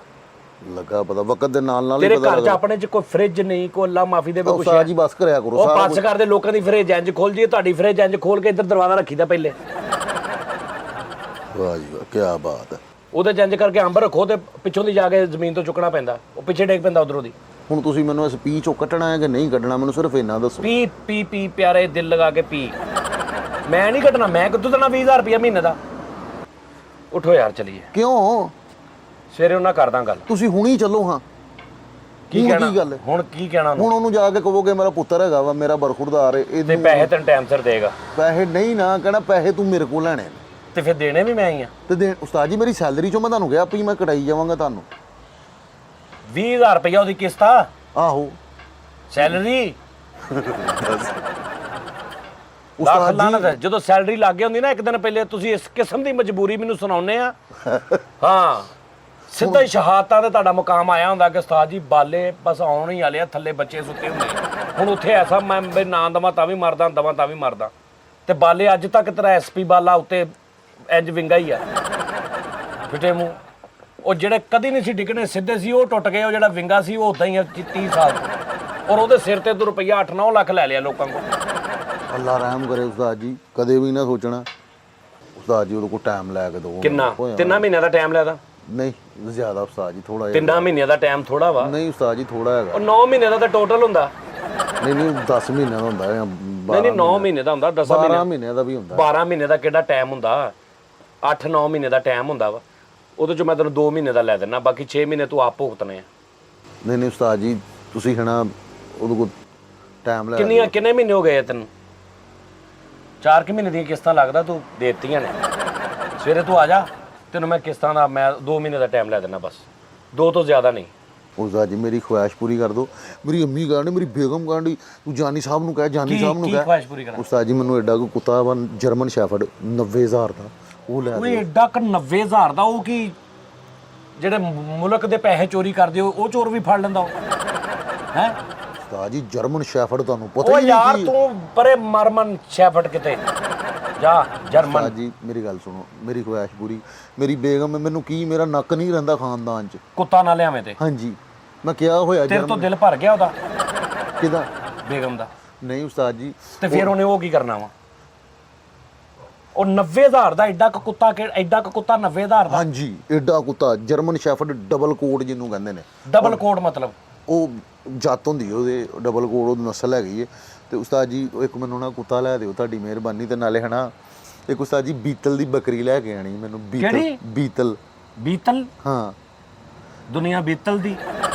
ਲੱਗਾ ਪਤਾ, ਵਕਤ ਦੇ ਨਾਲ ਨਾਲ ਹੀ ਤੇਰੇ ਪਤਾ ਘਰ 'ਚ ਆਪਣੇ 'ਚ ਕੋਈ ਫ੍ਰਿਜ ਨਹੀਂ, ਕੋਈ ਅੱਲਾ ਮਾਫੀ ਦੇ ਕੁਛ ਉਸਤਾਦ ਜੀ ਬਸ ਕਰਿਆ ਕਰੋ। ਉਹ ਪਾਸ ਕਰਦੇ ਲੋਕਾਂ ਦੀ ਫ੍ਰਿਜ ਇੰਜ ਖੋਲ ਜੀ, ਤੁਹਾਡੀ ਫ੍ਰਿਜ ਇੰਜ ਖੋਲ ਕੇ ਇੱਧਰ ਦਰਵਾਜ਼ਾ ਰੱਖੀਦਾ ਪਹਿਲੇ। ਵਾਹ ਜੀ ਵਾਹ, ਕੀ ਬਾਤ ਹੈ। ਉਹਦੇ ਇੰਜ ਕਰਕੇ ਅੰਬ ਰੱਖੋ ਤੇ ਪਿੱਛੋਂ ਦੀ ਜਾ ਕੇ ਜ਼ਮੀਨ ਤੋਂ ਚੁੱਕਣਾ ਪੈਂਦਾ, ਉਹ ਪਿੱਛੇ ਡੇਗ ਪੈਂਦਾ ਉਧਰੋਂ ਦੀ। ਹੁਣ ਤੁਸੀਂ ਮੈਨੂੰ ਇਸ ਪੀ ਚੋਂ ਕੱਢਣਾ ਹੈ ਕਿ ਨਹੀਂ ਕੱਢਣਾ, ਮੈਨੂੰ ਸਿਰਫ ਇੰਨਾ ਦੱਸੋ। ਪੀ ਪੀ ਪੀ ਪਿਆਰੇ, ਦਿਲ ਲਗਾ ਕੇ ਪੀ। ਮੈਂ ਨਹੀਂ ਕੱਢਣਾ, ਮੈਂ ਕਿੱਥੋਂ ਦੇਣਾ 20,000 ਰੁਪਇਆ ਮਹੀਨੇ ਦਾ। ਉਠੋ ਯਾਰ ਚਲੀਏ। ਕਿਉਂ? ਸਵੇਰੇ ਉਹਨਾਂ ਕਰਦਾ ਗੱਲ। ਤੁਸੀਂ ਹੁਣੀ ਚੱਲੋ। ਹਾਂ ਕੀ ਕਹਿਣਾ ਗੱਲ? ਹੁਣ ਕੀ ਕਹਿਣਾ? ਹੁਣ ਉਹਨੂੰ ਜਾ ਕੇ ਕਹੋਗੇ ਮੇਰਾ ਪੁੱਤਰ ਹੈਗਾ ਵਾ, ਮੇਰਾ ਬਰਖੁਰਦਾਰ ਹੈ, ਤੇ ਪੈਸੇ ਤੈਨੂੰ ਟਾਈਮ ਸਿਰ ਦੇਗਾ? ਪੈਸੇ ਨਹੀਂ ਨਾ ਕਹਿਣਾ, ਪੈਸੇ ਤੂੰ ਮੇਰੇ ਕੋਲ ਲੈਣੇ ਨੇ ਤੇ ਫਿਰ ਦੇਣੇ ਵੀ ਮੈਂ ਹੀ ਆ। ਤੇ ਉਸਤਾਦ ਜੀ ਮੇਰੀ ਸੈਲਰੀ ਚੋਂ ਮੈਂ ਤੁਹਾਨੂੰ ਕਿਹਾ ਵੀ ਮੈਂ ਕਟਾਈ ਜਾਵਾਂਗਾ ਤੁਹਾਨੂੰ। 20,000 ਰੁਪਇਆ ਉਹਦੀ ਕਿਸ਼ਤ ਆ? ਆਹੋ ਸੈਲਰੀ। ਉਸਤਾਦ ਲਾਨਤ ਹੈ, ਜਦੋਂ ਸੈਲਰੀ ਲੱਗ ਗਈ ਹੁੰਦੀ ਨਾ ਇੱਕ ਦਿਨ ਪਹਿਲੇ, ਤੁਸੀਂ ਇਸ ਕਿਸਮ ਦੀ ਮਜਬੂਰੀ ਮੈਨੂੰ ਸੁਣਾਉਂਦੇ ਆ। ਹਾਂ ਸਿੱਧਾ ਹੀ ਸ਼ਹਾਦਤਾਂ ਤੇ ਤੁਹਾਡਾ ਮੁਕਾਮ ਆਇਆ ਹੁੰਦਾ ਕਿ ਉਸਤਾਦ ਜੀ ਬਾਲੇ ਬਸ ਆਉਣ ਹੀ ਵਾਲੇ ਆ, ਥੱਲੇ ਬੱਚੇ ਸੁੱਤੇ ਹੁੰਦੇ। ਹੁਣ ਉੱਥੇ ਐਸਾ ਮੈਂ ਨਾਂ ਦਵਾਂ ਤਾਂ ਵੀ ਮਰਦਾ, ਦਵਾਂ ਤਾਂ ਵੀ ਮਰਦਾ। ਤੇ ਬਾਲੇ ਅੱਜ ਤੱਕ ਤੇਰਾ ਐਸਪੀ ਬਾਲਾ ਉੱਤੇ ਇੰਜ ਵਿੰਗਾ ਹੀ ਆ, ਫਿੱਟੇ ਮੂੰਹ। ਉਹ ਜਿਹੜੇ ਕਦੀ ਨਹੀਂ ਸੀ ਡਿੱਗਣੇ, ਸਿੱਧੇ ਸੀ, ਉਹ ਟੁੱਟ ਗਏ। ਉਹ ਜਿਹੜਾ ਵਿੰਗਾ ਸੀ ਉਹ ਉਦਾਂ ਹੀ ਆ 30 ਸਾਲ ਤੋਂ। ਔਰ ਉਹਦੇ ਸਿਰ ਤੇ ਤੂੰ ਰੁਪਈਆ 8-9 ਲੱਖ ਲੈ ਲਿਆ ਲੋਕਾਂ ਕੋਲ। ਅੱਲਾ ਰਹਿਮ ਕਰੇ ਉਸਤਾਦ ਜੀ, ਕਦੇ ਵੀ ਨਾ ਸੋਚਣਾ। ਉਸਤਾਦ ਜੀ ਉਹਦੇ ਕੋਲ ਟਾਈਮ ਲੈ ਕੇ ਦਿਓ। ਕਿੰਨਾ? 3 ਮਹੀਨਿਆਂ ਦਾ ਟਾਈਮ ਲੈਦਾ? ਨਹੀਂ ਜ਼ਿਆਦਾ ਉਸਤਾਦ ਜੀ, ਥੋੜਾ ਜਿਹਾ। 3 ਮਹੀਨਿਆਂ ਦਾ ਟਾਈਮ ਥੋੜਾ ਵਾ? ਨਹੀਂ ਉਸਤਾਦ ਜੀ ਥੋੜਾ ਹੈਗਾ। ਉਹ 9 ਮਹੀਨੇ ਦਾ ਤਾਂ ਟੋਟਲ ਹੁੰਦਾ। ਨਹੀਂ 10 ਮਹੀਨਿਆਂ ਦਾ ਹੁੰਦਾ ਜਾਂ ਨਹੀਂ 9 ਮਹੀਨੇ ਦਾ ਹੁੰਦਾ, 10 12 ਮਹੀਨਿਆਂ ਦਾ ਵੀ ਹੁੰਦਾ। 12 ਮਹੀਨੇ ਦਾ ਕਿਹੜਾ ਟਾਈਮ ਹੁੰਦਾ? 8-9 ਮਹੀਨੇ ਦਾ ਟਾਈਮ ਹੁੰਦਾ ਵਾ। ਉਹਦੇ ਚੋਂ ਮੈਂ ਤੈਨੂੰ 2 ਮਹੀਨੇ ਦਾ ਲੈ ਦਿੰਦਾ, ਬਾਕੀ 6 ਮਹੀਨੇ ਤੂੰ ਆਪ ਭੁਗਤਣੇ ਆ। ਨਹੀਂ ਉਸਤਾਦ ਜੀ ਤੁਸੀਂ ਹਨਾ ਉਹਦੇ ਕੋਲ ਟਾਈਮ ਲੈ। ਕਿੰਨੇ ਮਹੀਨੇ ਹੋ ਗਏ ਆ ਤੈਨੂੰ? 4 ਕਿ ਮਹੀਨੇ ਦੀਆਂ ਕਿਸ਼ਤਾਂ ਲੱਗਦਾ ਤੂੰ ਦੇਤੀਆਂ ਨੇ। ਸਵੇਰੇ ਤੂੰ ਆ ਜਾ, ਤੈਨੂੰ ਮੈਂ ਕਿਸ਼ਤਾਂ ਦਾ ਮੈਂ 2 ਮਹੀਨੇ ਦਾ ਟਾਈਮ ਲੈ ਦਿੰਦਾ, ਬਸ 2 ਤੋਂ ਜ਼ਿਆਦਾ ਨਹੀਂ। ਉਸਤਾਦ ਜੀ ਮੇਰੀ ਖੁਆਇਸ਼ ਪੂਰੀ ਕਰ ਦਿਓ। ਮੇਰੀ ਅੰਮੀ ਕਹਿੰਦੀ, ਮੇਰੀ ਬੇਗਮ ਕਹਿੰਦੀ ਤੂੰ ਜਾਨੀ ਸਾਹਿਬ ਨੂੰ ਕਹਿ, ਜਾਨੀ ਸਾਹਿਬ ਨੂੰ ਕੀ ਕਹਿ। ਖੁਆਇਸ਼ ਪੂਰੀ ਕਰਾਂ? ਉਸਤਾਦ ਜੀ ਮੈਨੂੰ ਐਡਾ ਕੋ ਕੁੱਤਾ ਵਾ ਜਰਮਨ ਸ਼ੈਫਰਡ 90,000 ਦਾ, ਉਹ ਲੈ ਓਏ ਦਿਓ। ਐਡਾ ਕ 90,000 ਦਾ? ਉਹ ਕੀ ਜਿਹੜੇ ਮੁਲਕ ਦੇ ਪੈਸੇ ਚੋਰੀ ਕਰਦੇ ਉਹ ਚੋਰ ਵੀ ਫੜ ਲੈਂਦਾ ਉਹ ਹੈ? ਉਸਤਾਦ ਜੀ ਜਰਮਨ ਸ਼ੈਫਰਡ ਤੁਹਾਨੂੰ ਪਤਾ ਓ ਹੀ ਯਾਰ ਨਹੀਂ। ਤੂੰ ਪਰੇ ਮਰਮਨ ਸ਼ੈਫਰਡ ਕਿਤੇ ਜਾ ਜਰਮਨ। ਉਸਤਾਦ ਜੀ ਮੇਰੀ ਗੱਲ ਸੁਣੋ, ਮੇਰੀ ਖੁਆਇਸ਼ ਪੂਰੀ। ਮੇਰੀ ਬੇਗਮ ਮੈਨੂੰ ਕੀ, ਮੇਰਾ ਨੱਕ ਨਹੀਂ ਰਹਿੰਦਾ ਖਾਨਦਾਨ 'ਚ। ਕੁੱਤਾ ਨਾ ਲਿਆਵੇਂ ਤੇ ਹਾਂਜੀ ਮੈਂ ਕਿਹਾ ਹੋਇਆ ਤੇਰੇ ਤੋਂ ਦਿਲ ਭਰ ਗਿਆ ਉਹਦਾ, ਕਿਹਦਾ? ਬੇਗਮ ਦਾ। ਨਹੀਂ ਉਸਤਾਦ ਜੀ ਤੇ ਫਿਰ ਉਹਨੇ ਉਹ ਕੀ ਕਰਨਾ ਵਾ? ਉਹ 90,000 ਦਾ ਐਡਾ ਕ ਕੁੱਤਾ, ਐਡਾ ਕ ਕੁੱਤਾ 90,000 ਦਾ? ਹਾਂਜੀ ਐਡਾ ਕੁੱਤਾ ਜਰਮਨ ਸ਼ੈਫਰਡ ਡਬਲ ਕੋਟ ਜਿਹਨੂੰ ਕਹਿੰਦੇ ਨੇ। ਡਬਲ ਕੋਡ ਮਤਲਬ? ਉਹ ਜਾਤ ਹੁੰਦੀ ਹੈ ਉਹਦੇ, ਡਬਲ ਕੋਡ ਉਹ ਨਸਲ ਹੈਗੀ ਹੈ। ਤੇ ਉਸਤਾਦ ਜੀ ਇੱਕ ਮੈਨੂੰ ਨਾ ਕੁੱਤਾ ਲੈ ਦਿਓ ਤੁਹਾਡੀ ਮਿਹਰਬਾਨੀ। ਤੇ ਨਾਲੇ ਹਨਾ ਇੱਕ ਉਸਤਾਦ ਜੀ ਬੀਤਲ ਦੀ ਬੱਕਰੀ ਲੈ ਕੇ ਆਣੀ ਮੈਨੂੰ। ਕਿਹੜੀ? ਬੀਤਲ। ਬੀਤਲ? ਹਾਂ ਦੁਨੀਆ ਬੀਤਲ ਦੀ?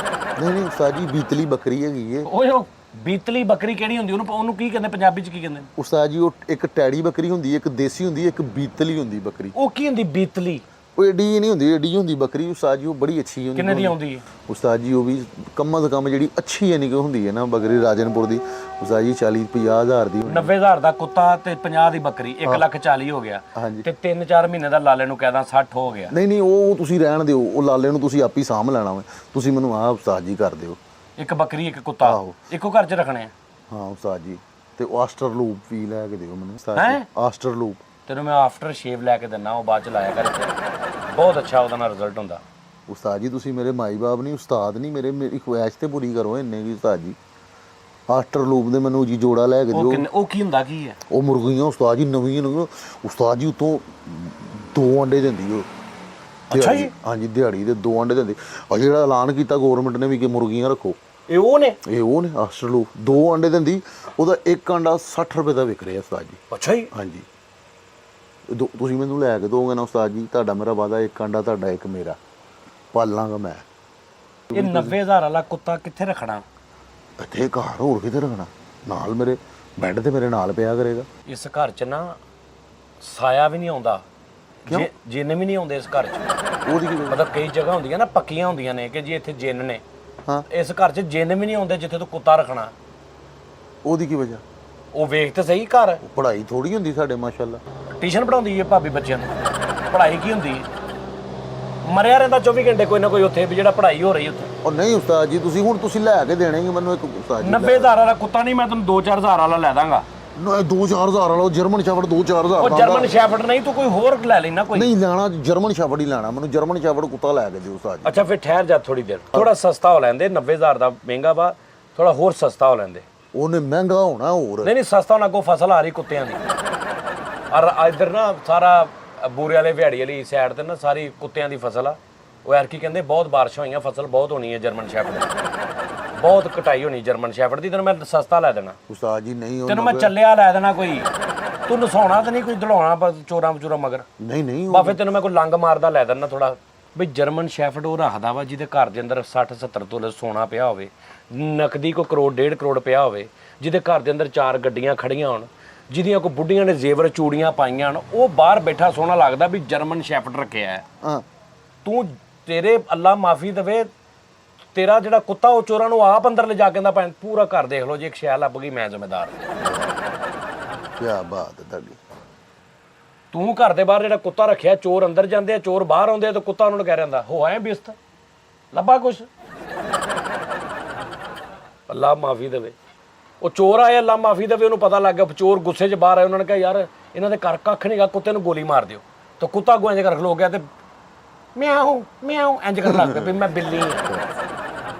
ਨਹੀਂ ਉਸਤਾਦ ਜੀ ਬੀਤਲੀ ਬੱਕਰੀ ਹੈਗੀ ਹੈ। ਓਏ ਉਹ ਬੀਤਲੀ ਬੱਕਰੀ ਕਿਹੜੀ ਹੁੰਦੀ? ਉਹਨੂੰ ਕੀ ਕਹਿੰਦੇ ਪੰਜਾਬੀ ਚ, ਕੀ ਕਹਿੰਦੇ? ਉਸਤਾਦ ਜੀ ਉਹ ਇੱਕ ਟੈਡੀ ਬੱਕਰੀ ਹੁੰਦੀ ਹੈ, ਇੱਕ ਦੇਸੀ ਹੁੰਦੀ ਹੈ, ਇੱਕ ਬੀਤਲੀ ਹੁੰਦੀ ਬੱਕਰੀ। ਉਹ ਕੀ ਹੁੰਦੀ ਬੀਤਲੀ? ਉਹ ਏਡੀ ਨਹੀਂ ਹੁੰਦੀ, ਏਡੀ ਹੁੰਦੀ ਬੱਕਰੀ ਉਸਤਾਦ ਜੀ, ਉਹ ਬੜੀ ਅੱਛੀ ਹੁੰਦੀ। ਕਿੰਨੇ ਦੀ ਆਉਂਦੀ ਹੈ ਉਸਤਾਦ ਜੀ? ਉਹ ਵੀ ਕਮਾਂ ਤੋਂ ਕਮ ਜਿਹੜੀ ਅੱਛੀ ਯਾਨੀ ਕਿ ਹੁੰਦੀ ਹੈ ਨਾ ਬੱਕਰੀ ਰਾਜਨਪੁਰ ਦੀ, ਉਸਤਾਦ ਜੀ 40-50 ਹਜ਼ਾਰ ਦੀ। 90,000 ਦਾ ਕੁੱਤਾ ਤੇ 50 ਦੀ ਬੱਕਰੀ, 1,40,000 ਹੋ ਗਿਆ। ਹਾਂਜੀ। ਤੇ 3-4 ਮਹੀਨੇ ਦਾ ਲਾਲੇ ਨੂੰ ਕਹਿਦਾ 60 ਹੋ ਗਿਆ। ਨਹੀਂ ਉਹ ਤੁਸੀਂ ਰਹਿਣ ਦਿਓ, ਉਹ ਲਾਲੇ ਨੂੰ ਤੁਸੀਂ ਆਪ ਹੀ ਸਾਂਭ ਲੈਣਾ ਵਾ। ਤੁਸੀਂ ਮੈਨੂੰ ਆਹ ਉਸਤਾਦ ਜੀ ਕਰ ਦਿਓ। ਇੱਕ ਬੱਕਰੀ ਇੱਕ ਕੁੱਤਾ ਇੱਕੋ ਘਰ 'ਚ ਰੱਖਣੇ ਆ? ਹਾਂ ਉਸਤਾਦ ਜੀ। ਤੇ ਆਸਟਰ ਲੂਪ ਵੀ ਲੈ ਕੇ ਦਿਓ ਮੈਨੂੰ ਉਸਤਾਦ ਹੈਂ? ਜੀ। ਆਸਟਰ ਲੂਪ ਤੈਨੂੰ ਮੈਂ ਆਫਟਰ ਸ਼ੇਵ ਲੈ ਕੇ ਦਿੰਦਾ, ਉਹ ਬਾਅਦ ਚ ਲਾਇਆ ਕਰ। ਬਹੁਤ ਅੱਛਾ ਉਹਦਾ ਨਾਲ ਰਿਜ਼ਲਟ ਹੁੰਦਾ। ਉਸਤਾਦ ਜੀ ਤੁਸੀਂ ਮੇਰੇ ਮਾਈ ਬਾਪ ਨਹੀਂ, ਉਸਤਾਦ ਨਹੀਂ ਮੇਰੇ। ਮੇਰੀ ਖੁਆਇਸ਼ ਤੇ ਪੂਰੀ ਕਰੋ ਇੰਨੇ ਕੀ ਉਸਤਾਦ ਜੀ। ਆਸਟਰ ਲੂਪ ਦੇ ਮੈਨੂੰ ਜੀ ਜੋੜਾ ਲੈ ਕੇ ਦਿਓ। ਉਹ ਕੀ ਹੁੰਦਾ, ਕੀ ਹੈ? ਉਹ ਮੁਰਗੀਆਂ ਉਸਤਾਦ ਜੀ ਨਵੀਆਂ ਉਸਤਾਦ ਜੀ ਉਤੋਂ 2 ਅੰਡੇ ਦਿੰਦੀ ਉਹ। ਅੱਛਾ ਜੀ? ਹਾਂਜੀ ਦਿਹਾੜੀ ਦੇ 2 ਅੰਡੇ ਦਿੰਦੀ। ਆ ਜਿਹੜਾ ਐਲਾਨ ਕੀਤਾ ਗਵਰਨਮੈਂਟ ਨੇ ਵੀ ਕਿ ਮੁਰਗੀਆਂ ਰੱਖੋ, ਇਹ ਉਹ ਨੇ? ਇਹ ਉਹ ਨੇ ਆਸਟਰ ਲੂਪ। 2 ਅੰਡੇ ਦਿੰਦੀ, ਉਹਦਾ ਇੱਕ ਅੰਡਾ 60 ਰੁਪਏ ਦਾ ਵਿਕ ਰਿਹਾ ਉਸਤਾਦ ਜੀ। ਅੱਛਾ ਜੀ? ਹਾਂਜੀ ਤੁਸੀਂ ਮੈਨੂੰ ਲੈ ਕੇ ਦੋਗੇ ਨਾ ਉਸਤਾਦ ਜੀ, ਤੁਹਾਡਾ ਮੇਰਾ ਵਾਦਾ, ਇੱਕ ਅੰਡਾ ਤੁਹਾਡਾ ਇੱਕ ਮੇਰਾ, ਪਾਲਾਂਗਾ ਮੈਂ। ਇਹ 90,000 ਵਾਲਾ ਕੁੱਤਾ ਕਿੱਥੇ ਰੱਖਣਾ? ਇੱਥੇ ਘਰ ਹੋਰ ਕਿਤੇ ਰੱਖਣਾ? ਨਾਲ ਮੇਰੇ ਬੈੱਡ ਤੇ ਮੇਰੇ ਨਾਲ ਪਿਆ ਕਰੇਗਾ। ਇਸ ਘਰ 'ਚ ਨਾ ਸਾਇਆ ਵੀ ਨਹੀਂ ਆਉਂਦਾ, ਜਿੰਨ ਵੀ ਨਹੀਂ ਆਉਂਦੇ ਇਸ ਘਰ 'ਚ। ਉਹਦੀ ਕੀ? ਮਤਲਬ ਕਈ ਜਗ੍ਹਾ ਹੁੰਦੀਆਂ ਨਾ ਪੱਕੀਆਂ ਹੁੰਦੀਆਂ ਨੇ ਕਿ ਜੀ ਇੱਥੇ ਜਿੰਨ ਨੇ। ਹਾਂ ਇਸ ਘਰ 'ਚ ਜਿੰਨ ਵੀ ਨਹੀਂ ਆਉਂਦੇ ਜਿੱਥੇ ਤੂੰ ਕੁੱਤਾ ਰੱਖਣਾ। ਉਹਦੀ ਕੀ ਵਜ੍ਹਾ? ਉਹ ਵੇਖ ਤੇ ਸਹੀ ਘਰ। ਪੜ੍ਹਾਈ ਥੋੜੀ ਹੁੰਦੀ ਸਾਡੇ ਮਾਸ਼ਾਅੱਲਾ। ਟਿਊਸ਼ਨ ਪੜਾਉਂਦੀ ਹੈ ਭਾਬੀ ਬੱਚਿਆਂ ਨੂੰ? ਪੜ੍ਹਾਈ ਕੀ ਹੁੰਦੀ ਹੈ? ਮਰਿਆ ਰਹਿੰਦਾ 24 ਘੰਟੇ ਕੋਈ ਨਾ ਕੋਈ ਉੱਥੇ, ਵੀ ਜਿਹੜਾ ਪੜ੍ਹਾਈ ਹੋ ਰਹੀ ਉੱਥੇ। ਉਹ ਨਹੀਂ ਉਸਤਾਦ ਜੀ ਤੁਸੀਂ ਤੁਸੀਂ ਲੈ ਕੇ ਦੇਣੇ ਮੈਨੂੰ ਇੱਕ ਉਸਤਾਦ ਜੀ। 90,000 ਵਾਲਾ ਕੁੱਤਾ ਨਹੀਂ, ਮੈਂ ਤੈਨੂੰ 2-4,000 ਵਾਲਾ ਲੈ ਦਾਂਗਾ। 2-4 ਹਜ਼ਾਰ ਵਾਲਾ ਜਰਮਨ ਸ਼ੈਫਰਡ 2-4 ਉਹ ਹਜ਼ਾਰ ਜਰਮਨ ਸ਼ੈਫਰਡ ਨਹੀਂ, ਤੂੰ ਕੋਈ ਹੋਰ ਲੈ ਲੈਣਾ ਕੋਈ। ਨਹੀਂ ਲੈਣਾ, ਜਰਮਨ ਸ਼ੈਫਰਡ ਹੀ ਲੈਣਾ ਮੈਨੂੰ। ਜਰਮਨ ਸ਼ੈਫਰਡ ਕੁੱਤਾ ਲੈ ਕੇ ਦਿਓ ਉਸਤਾਦ ਜੀ। ਅੱਛਾ ਫਿਰ ਠਹਿਰ ਜਾ ਥੋੜੀ ਦੇਰ, ਥੋੜਾ ਸਸਤਾ ਹੋ ਲੈਂਦੇ। 90,000 ਦਾ ਮਹਿੰਗਾ ਵਾ, ਥੋੜਾ ਹੋਰ ਸਸਤਾ ਹੋ ਲੈਂਦੇ। ਉਹਨੇ ਮਹਿੰਗਾ ਹੋਣਾ ਹੋਰ। ਨਹੀਂ ਸਸਤਾ ਹੋਣਾ, ਕੋ ਫਸਲ ਆ ਰਹੀ ਕੁੱਤਿਆਂ ਦੀ। ਔਰ ਇੱਧਰ ਨਾ ਸਾਰਾ ਬੂਰੇ ਵਾਲੇ ਵਿਹਾੜੀ ਵਾਲੀ ਸਾਈਡ ਤੇ ਨਾ ਸਾਰੀ ਕੁੱਤਿਆਂ ਦੀ ਫਸਲ ਆ। ਉਹ ਯਾਰ ਕੀ ਕਹਿੰਦੇ, ਬਹੁਤ ਬਾਰਿਸ਼ਾਂ ਹੋਈਆਂ, ਫਸਲ ਬਹੁਤ ਹੋਣੀ ਹੈ ਜਰਮਨ ਸ਼ੈਫਰਡ, ਬਹੁਤ ਕਟਾਈ ਹੋਣੀ ਜਰਮਨ ਸ਼ੈਫਰਡ ਦੀ। ਤੈਨੂੰ ਮੈਂ ਸਸਤਾ ਲੈ ਦੇਣਾ ਉਸਤਾਦ ਜੀ। ਨਹੀਂ ਤੈਨੂੰ ਮੈਂ ਚੱਲਿਆ ਲੈ ਦੇਣਾ ਕੋਈ। ਤੂੰ ਨਸਾਉਣਾ ਤਾਂ ਨਹੀਂ ਕੋਈ, ਦਲਾਉਣਾ ਚੋਰਾ ਮਗਰ? ਨਹੀਂ ਬਾ ਫਿਰ ਤੈਨੂੰ ਮੈਂ ਕੋਈ ਲੰਗ ਮਾਰਦਾ ਲੈ ਦੇਣਾ ਥੋੜਾ। ਬਈ ਜਰਮਨ ਸ਼ੈਫਰਡ ਉਹ ਰੱਖਦਾ ਵਾ ਜਿਹਦੇ ਘਰ ਦੇ ਅੰਦਰ 60-70 ਤੋਲੇ ਸੋਨਾ ਪਿਆ ਹੋਵੇ, ਨਕਦੀ ਕੋ ਕਰੋੜ 1.5 ਕਰੋੜ ਪਿਆ ਹੋਵੇ, ਜਿਹਦੇ ਘਰ ਦੇ ਅੰਦਰ 4 ਗੱਡੀਆਂ ਖੜੀਆਂ ਹੋਣ, ਜਿਹਦੀਆਂ ਕੋ ਬੁੱਢੀਆਂ ਨੇ ਜ਼ੇਵਰ ਚੂੜੀਆਂ ਪਾਈਆਂ ਹਨ, ਉਹ ਬਾਹਰ ਬੈਠਾ ਸੋਹਣਾ ਲੱਗਦਾ ਵੀ ਜਰਮਨ ਸ਼ੈਫਰਡ ਰੱਖਿਆ ਹੈ। ਹਾਂ ਤੂੰ ਤੇਰੇ ਅੱਲਾ ਮਾਫੀ ਦੇਵੇ, ਤੇਰਾ ਜਿਹੜਾ ਕੁੱਤਾ ਉਹ ਚੋਰਾਂ ਨੂੰ ਆਪ ਅੰਦਰ ਲਿਜਾ ਕੇ ਦਾ ਪੂਰਾ ਘਰ ਦੇਖ ਲਓ, ਜੇ ਇੱਕ ਸ਼ੈ ਲੱਭ ਗਈ ਮੈਂ ਜ਼ਿੰਮੇਦਾਰ। ਕੀ ਬਾਤ ਹੈ ਤੁਹਾਡੀ। ਤੂੰ ਘਰ ਦੇ ਬਾਹਰ ਜਿਹੜਾ ਕੁੱਤਾ ਰੱਖਿਆ, ਚੋਰ ਅੰਦਰ ਜਾਂਦੇ ਆ, ਚੋਰ ਬਾਹਰ ਆਉਂਦੇ ਆ, ਤੇ ਕੁੱਤਾ ਉਹਨਾਂ ਨੂੰ ਕਹਿ ਰਿਹਾ ਹੋ ਆਏ ਬਿਸਤ ਲੱਭਾ ਕੁਛ? ਅੱਲਾ ਮਾਫੀ ਦੇਵੇ। ਉਹ ਚੋਰ ਆਏ, ਅੱਲਾ ਮਾਫੀ ਦੇਵੇ, ਉਹਨੂੰ ਪਤਾ ਲੱਗ ਗਿਆ, ਚੋਰ ਗੁੱਸੇ 'ਚ ਬਾਹਰ ਆਏ, ਉਹਨਾਂ ਨੇ ਕਿਹਾ ਯਾਰ ਇਹਨਾਂ ਦੇ ਘਰ ਕੱਖ ਨਹੀਂਗਾ, ਕੁੱਤੇ ਨੂੰ ਗੋਲੀ ਮਾਰ ਦਿਓ। ਤਾਂ ਕੁੱਤਾ ਗੁਆਂਝ ਕਰ ਖਲੋ ਗਿਆ ਤੇ ਮਿਆਉ ਮਿਆਉ ਇੰਜ ਕਰਨ ਲੱਗ ਪਿਆ ਵੀ ਮੈਂ ਬਿੱਲੀ ਹਾਂ।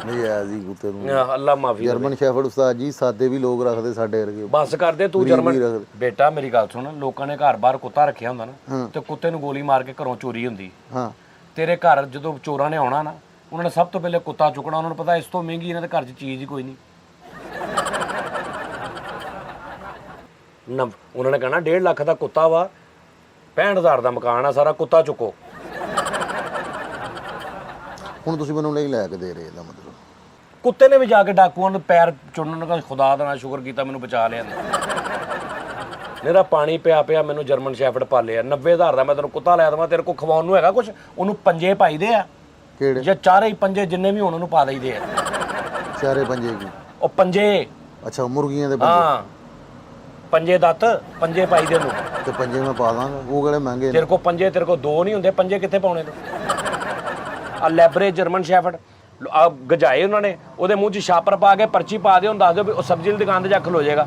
ਨਹੀਂ ਐ ਜੀ ਕੁੱਤੇ ਨੂੰ ਅੱਲਾ ਮਾਫੀ ਦੇਵੇ। ਜਰਮਨ ਸ਼ੈਫਰਡ ਉਸਤਾਦ ਜੀ ਸਾਦੇ ਵੀ ਲੋਕ ਰੱਖਦੇ ਸਾਡੇ ਵਰਗੇ। ਬਸ ਕਰਦੇ ਤੂੰ ਗਰੀਬ ਜਰਮਨ ਵੀ ਰੱਖਦੇ। ਬੇਟਾ ਮੇਰੀ ਗੱਲ ਸੁਣ, ਲੋਕਾਂ ਨੇ ਘਰ ਬਾਹਰ ਕੁੱਤਾ ਰੱਖਿਆ ਹੁੰਦਾ ਨਾ ਤੇ ਕੁੱਤੇ ਨੂੰ ਗੋਲੀ ਮਾਰ ਕੇ ਘਰੋਂ ਚੋਰੀ ਹੁੰਦੀ। ਹਾਂ ਤੇਰੇ ਘਰ ਜਦੋਂ ਚੋਰਾਂ ਨੇ ਆਉਣਾ ਨਾ, ਉਹਨਾਂ ਨੇ ਸਭ ਤੋਂ ਪਹਿਲੇ ਕੁੱਤਾ ਚੁੱਕਣਾ। ਉਹਨਾਂ ਨੂੰ ਪਤਾ ਇਸ ਤੋਂ ਮਹਿੰਗੀ ਇਹਨਾਂ ਦੇ ਘਰ 'ਚ ਚੀਜ਼ ਹੀ ਕੋਈ ਨਹੀਂ। ਨਾ ਉਹਨਾਂ ਨੇ ਕਹਿਣਾ 1.5 ਲੱਖ ਦਾ ਕੁੱਤਾ ਵਾ, 65,000 ਦਾ ਮਕਾਨ ਆ ਸਾਰਾ, ਕੁੱਤਾ ਚੁੱਕੋ। ਹੁਣ ਤੁਸੀਂ ਮੈਨੂੰ ਨਹੀਂ ਲੈ ਕੇ ਦੇ ਰਹੇ, ਇਹਦਾ ਮਤਲਬ ਕੁੱਤੇ ਨੇ ਵੀ ਜਾ ਕੇ ਡਾਕੂਆਂ ਨੂੰ ਪੈਰ ਚੁੰਨਣ ਦਾ ਖੁਦਾ ਦਾ ਨਾਲ ਸ਼ੁਕਰ ਕੀਤਾ ਮੈਨੂੰ ਬਚਾ ਲਿਆ। ਮੇਰਾ ਪਾਣੀ ਪਿਆ ਪਿਆ ਮੈਨੂੰ ਜਰਮਨ ਸ਼ੈਫਰਡ ਪਾਲਿਆ। 90,000 ਦਾ ਮੈਂ ਤੈਨੂੰ ਕੁੱਤਾ ਲੈ ਦੇਵਾਂ, ਤੇਰੇ ਕੋਲ ਖਵਾਉਣ ਨੂੰ ਹੈਗਾ ਕੁਝ? ਉਹਨੂੰ ਪੰਜੇ ਪਾਈਦੇ ਆ ਕਿਹੜੇ? ਜਾਂ ਚਾਰੇ ਹੀ ਪੰਜੇ ਜਿੰਨੇ ਵੀ ਹੋਣ ਉਹਨੂੰ ਪਾ ਦਈਦੇ ਆ। ਚਾਰੇ ਪੰਜੇ ਕੀ? ਉਹ ਪੰਜੇ, ਅੱਛਾ ਮੁਰਗੀਆਂ ਦੇ ਪੰਜੇ। ਹਾਂ ਪੰਜੇ ਦੱਤ, ਪੰਜੇ ਪਾਈਦੇ ਉਹਨੂੰ। ਤੇ ਪੰਜੇ ਮੈਂ ਪਾ ਦਾਂਗਾ, ਉਹ ਕਿਹੜੇ ਮਹਿੰਗੇ ਨੇ? ਤੇਰੇ ਕੋਲ ਪੰਜੇ, ਤੇਰੇ ਕੋਲ 2 ਨਹੀਂ ਹੁੰਦੇ, ਪੰਜੇ ਕਿੱਥੇ ਪਾਉਣੇ ਤੂੰ? ਆ ਲੈਬਰੇ ਜਰਮਨ ਸ਼ੈਫਰਡ ਆ ਗਜਾਏ ਉਹਨਾਂ ਨੇ, ਉਹਦੇ ਮੂੰਹ 'ਚ ਛਾਪਰ ਪਾ ਕੇ ਪਰਚੀ ਪਾ ਦਿਓ, ਦੱਸ ਦਿਓ ਵੀ ਉਹ ਸਬਜ਼ੀ ਦੀ ਦੁਕਾਨ ਤੇ ਜਾ ਖਲੋ ਜਾਏਗਾ।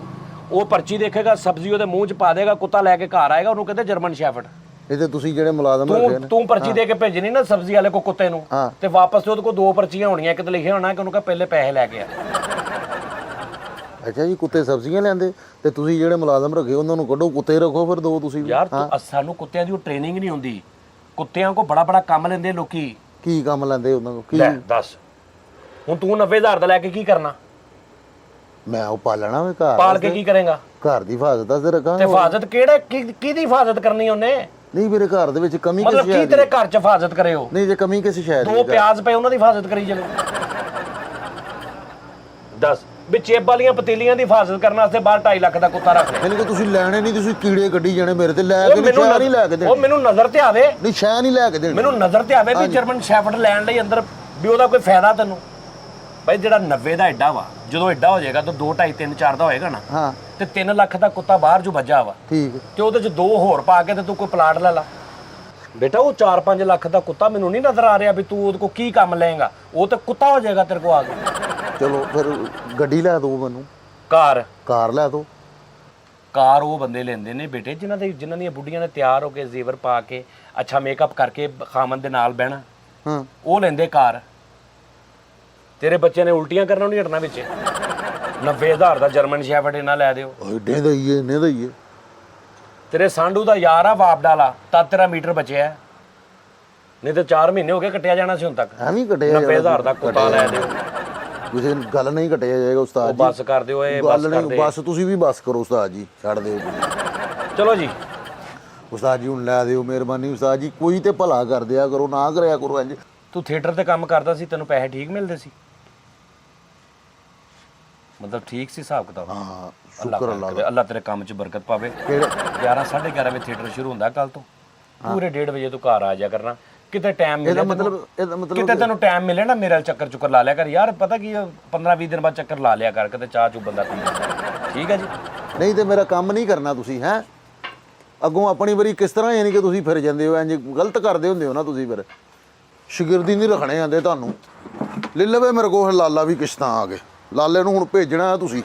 ਉਹ ਪਰਚੀ ਦੇਖੇਗਾ, ਸਬਜ਼ੀ ਉਹਦੇ ਮੂੰਹ 'ਚ ਪਾ ਦੇਗਾ, ਕੁੱਤਾ ਲੈ ਕੇ ਘਰ ਆਏਗਾ, ਉਹਨੂੰ ਕਹਿੰਦੇ ਜਰਮਨ ਸ਼ੈਫਰਡ। ਇਹ ਤੇ ਤੁਸੀਂ ਜਿਹੜੇ ਮੁਲਾਜ਼ਮ ਰੱਖੇ ਨੇ, ਤੂੰ ਪਰਚੀ ਦੇ ਕੇ ਭੇਜਣੀ ਨਾ ਸਬਜ਼ੀ ਵਾਲੇ ਕੋ ਕੁੱਤੇ ਨੂੰ, ਤੇ ਵਾਪਸ ਉਹਦੇ ਕੋਲ 2 ਪਰਚੀਆਂ ਹੋਣੀਆਂ, ਇੱਕ ਤੇ ਲਿਖਿਆ ਹੋਣਾ ਕਿ ਉਹਨੂੰ ਕਹ ਪਹਿਲੇ ਪੈਸੇ ਲੈ ਕੇ ਆ। ਅੱਛਾ ਜੀ ਕੁੱਤੇ ਸਬਜ਼ੀਆਂ ਲੈਂਦੇ, ਤੇ ਤੁਸੀਂ ਜਿਹੜੇ ਮੁਲਾਜ਼ਮ ਰੱਖੇ ਉਹਨਾਂ ਨੂੰ ਕੱਢੋ, ਕੁੱਤੇ ਰੱਖੋ ਫਿਰ 2 ਤੁਸੀਂ। ਯਾਰ ਸਾਨੂੰ ਕੁੱਤਿਆਂ ਦੀ ਉਹ ਟ੍ਰੇਨਿੰਗ ਨਹੀਂ ਹੁੰਦੀ। ਕੁੱਤਿਆਂ ਕੋ ਬੜਾ ਬੜਾ ਕੰਮ ਲੈਂਦੇ ਲੋਕੀ। ਕੀ ਕੰਮ ਲੈਂਦੇ ਉਹਨਾਂ ਕੋਲ? ਕੀ ਲੈ ਦੱਸ, ਹੁਣ ਤੂੰ 90,000 ਦਾ ਲੈ ਕੇ ਕੀ ਕਰਨਾ? ਮੈਂ ਉਹ ਪਾਲਣਾ ਵੇ ਘਰ। ਪਾਲ ਕੇ ਕੀ ਕਰੇਗਾ? ਘਰ ਦੀ ਹਿਫਾਜ਼ਤ ਤੇ ਰੱਖਾਂ। ਤੇ ਹਿਫਾਜ਼ਤ ਕਿਹਦੀ ਹਿਫਾਜ਼ਤ ਕਰਨੀ ਉਹਨੇ? ਨਹੀਂ ਮੇਰੇ ਘਰ ਦੇ ਵਿੱਚ ਕਮੀ ਮਤਲਬ ਕਿਸੇ ਕੀ ਤੇਰੇ ਘਰ 'ਚ ਹਿਫਾਜ਼ਤ ਕਰੇ ਉਹ? ਨਹੀਂ ਜੇ ਕਮੀ ਕਿਸੇ ਸ਼ਾਇਦ 2 ਪਿਆਜ਼ ਪਏ ਉਹਨਾਂ ਦੀ ਹਿਫਾਜ਼ਤ ਕਰੀ ਜਾਵੇ। ਦੱਸ ਵੀ ਚੇਬ ਵਾਲੀਆਂ ਪਤੀਲੀਆਂ ਦੀ ਹਿਫਾਜ਼ਤ ਕਰਨ ਵਾਸਤੇ ਬਾਹਰ 2.5 ਲੱਖ ਦਾ ਕੁੱਤਾ ਰੱਖ ਲਿਆ। ਮੈਨੂੰ ਕਿ ਤੁਸੀਂ ਲੈਣੇ ਨਹੀਂ, ਤੁਸੀਂ ਕੀੜੇ ਕੱਢੀ ਜਾਣੇ ਮੇਰੇ ਤੇ। ਲੈ ਕੇ ਸ਼ਹਿ ਨਹੀਂ ਲੈ ਕੇ ਦੇਣੀ। ਉਹ ਮੈਨੂੰ ਨਜ਼ਰ ਤੇ ਆਵੇ, ਨਹੀਂ ਸ਼ਹਿ ਨਹੀਂ ਲੈ ਕੇ ਦੇਣੀ। ਮੈਨੂੰ ਨਜ਼ਰ ਤੇ ਆਵੇ ਵੀ ਜਰਮਨ ਸ਼ੈਫਰਡ ਲੈਣ ਲਈ ਅੰਦਰ ਵੀ ਉਹਦਾ ਕੋਈ ਫਾਇਦਾ ਤੈਨੂੰ। ਭਾਈ ਜਿਹੜਾ 90 ਦਾ ਐਡਾ ਵਾ, ਜਦੋਂ ਐਡਾ ਹੋ ਜਾਏਗਾ ਤਾਂ 2, 2.5, 3, 4 ਦਾ ਹੋਏਗਾ ਨਾ, ਹਾਂ ਤੇ 3 ਲੱਖ ਦਾ ਕੁੱਤਾ ਬਾਹਰ ਜੋ ਵੱਜਾ ਵਾ, ਠੀਕ ਤੇ ਉਹਦੇ 'ਚ 2 ਹੋਰ ਪਾ ਕੇ ਤੇ ਤੂੰ ਕੋਈ ਪਲਾਟ ਲੈ ਲਾ। ਬੇਟਾ ਉਹ 4-5 ਲੱਖ ਦਾ ਕੁੱਤਾ ਮੈਨੂੰ ਨਹੀਂ ਨਜ਼ਰ ਆ ਰਿਹਾ ਵੀ ਤੂੰ ਉਹਦੇ ਕੋਲ ਕੀ ਕੰਮ ਲਏਗਾ। ਉਹ ਤਾਂ ਕੁੱਤਾ ਹੋ ਜਾਏਗਾ ਤੇਰੇ ਕੋਲ ਆ ਕੇ। ਚਲੋ ਫਿਰ ਗੱਡੀ ਲੈ ਦਿਓ ਮੈਨੂੰ, ਕਾਰ ਲੈ ਦਿਓ। ਕਾਰ ਉਹ ਬੰਦੇ ਲੈਂਦੇ ਨੇ ਬੇਟੇ ਜਿਨ੍ਹਾਂ ਦੀਆਂ ਬੁੱਢੀਆਂ ਨੇ ਤਿਆਰ ਹੋ ਕੇ ਜ਼ੇਵਰ ਪਾ ਕੇ ਅੱਛਾ ਮੇਕਅਪ ਕਰਕੇ ਖਾਮਨ ਦੇ ਨਾਲ ਬਹਿਣਾ, ਹਾਂ ਉਹ ਲੈਂਦੇ ਕਾਰ। ਤੇਰੇ ਬੱਚੇ ਨੇ ਉਲਟੀਆਂ ਕਰਨ ਨੂੰ ਨਹੀਂ ਹਟਣਾ ਵਿੱਚ। 90,000 ਦਾ ਜਰਮਨ ਸ਼ੈਫਰਡ ਇਹਨਾਂ ਲੈ ਦਿਓ। ਏਡੇ ਦਈਏ, ਇੰਨੇ ਦਈਏ। ਤੇਰੇ ਸਾਂਢੂ ਦਾ ਯਾਰ ਆ ਬਾਪ ਡਾਲਾ, ਤਾਂ ਤੇਰਾ ਮੀਟਰ ਬਚਿਆ, ਨਹੀਂ ਤੇ 4 ਮਹੀਨੇ ਹੋ ਗਏ ਕੱਟਿਆ ਜਾਣਾ ਸੀ ਹੁਣ ਤੱਕ। ਐਵੇਂ ਕੱਟਿਆ 90,000 ਦਾ ਕੁੱਤਾ ਲੈ ਦਿਓ। ਕਿਸੇ ਗੱਲ ਨਹੀਂ ਕੱਟਿਆ ਜਾਏਗਾ ਉਸਤਾਦ ਜੀ। ਬਸ ਕਰ ਦਿਓ ਇਹ, ਗੱਲ ਨਹੀਂ, ਬਸ ਤੁਸੀਂ ਵੀ ਬਸ ਕਰੋ ਉਸਤਾਦ ਜੀ, ਛੱਡ ਦਿਓ ਜੀ। ਚਲੋ ਜੀ ਉਸਤਾਦ ਜੀ ਹੁਣ ਲੈ ਦਿਓ, ਮਿਹਰਬਾਨੀ ਉਸਤਾਦ ਜੀ। ਕੋਈ ਤੇ ਭਲਾ ਕਰ ਦਿਆ ਕਰੋ, ਨਾ ਕਰਿਆ ਕਰੋ ਇੰਜ। ਤੂੰ ਥੀਏਟਰ ਤੇ ਕੰਮ ਕਰਦਾ ਸੀ, ਤੈਨੂੰ ਪੈਸੇ ਠੀਕ ਮਿਲਦੇ ਸੀ? ਮਤਲਬ ਠੀਕ ਸੀ ਹਿਸਾਬ ਕਿਤਾਬ? ਹਾਂ ਸ਼ੁਕਰ ਅੱਲਾਹ ਦਾ। ਅੱਲਾਹ ਤੇਰੇ ਕੰਮ 'ਚ ਬਰਕਤ ਪਾਵੇ। ਕਿਹੜੇ 11, 11:30 ਵਜੇ ਥੀਏਟਰ ਸ਼ੁਰੂ ਹੁੰਦਾ ਕੱਲ ਤੋਂ। ਪੂਰੇ 1:30 ਵਜੇ ਤੂੰ ਘਰ ਆ ਜਾ ਕਰਨਾ। ਕਿਤੇ ਟਾਈਮ ਮਿਲੇ, ਇਹਦਾ ਮਤਲਬ ਕਿਤੇ ਤੈਨੂੰ ਟਾਈਮ ਮਿਲੇ ਨਾ, ਮੇਰੇ ਚੱਕਰ ਚੁੱਕਰ ਲਾ ਲਿਆ ਕਰ ਯਾਰ। ਪਤਾ ਕੀ 15-20 ਦਿਨ ਬਾਅਦ ਚੱਕਰ ਲਾ ਲਿਆ ਕਰ, ਕਿਤੇ ਚਾਹ ਚੂ ਬੰਦਾ ਪੀ। ਠੀਕ ਹੈ ਜੀ? ਨਹੀਂ ਤੇ ਮੇਰਾ ਕੰਮ ਨਹੀਂ ਕਰਨਾ ਤੁਸੀਂ, ਹੈ ਅੱਗੋਂ ਆਪਣੀ ਵਾਰੀ ਕਿਸ ਤਰ੍ਹਾਂ, ਯਾਨੀ ਕਿ ਤੁਸੀਂ ਫਿਰ ਜਾਂਦੇ ਹੋ ਇੰਜ ਗਲਤ ਕਰਦੇ ਹੁੰਦੇ ਹੋ ਨਾ ਤੁਸੀਂ। ਫਿਰ ਸ਼ਾਗਿਰਦੀ ਨਹੀਂ ਰੱਖਣੇ ਆਂਦੇ ਤੁਹਾਨੂੰ। ਲੈ ਲਵੇ ਮੇਰੇ ਕੋਲ ਲਾਲਾ ਵੀ ਕਿਸ਼ਤਾਂ ਆ ਗਏ, ਲਾਲੇ ਨੂੰ ਹੁਣ ਭੇਜਣਾ ਤੁਸੀਂ।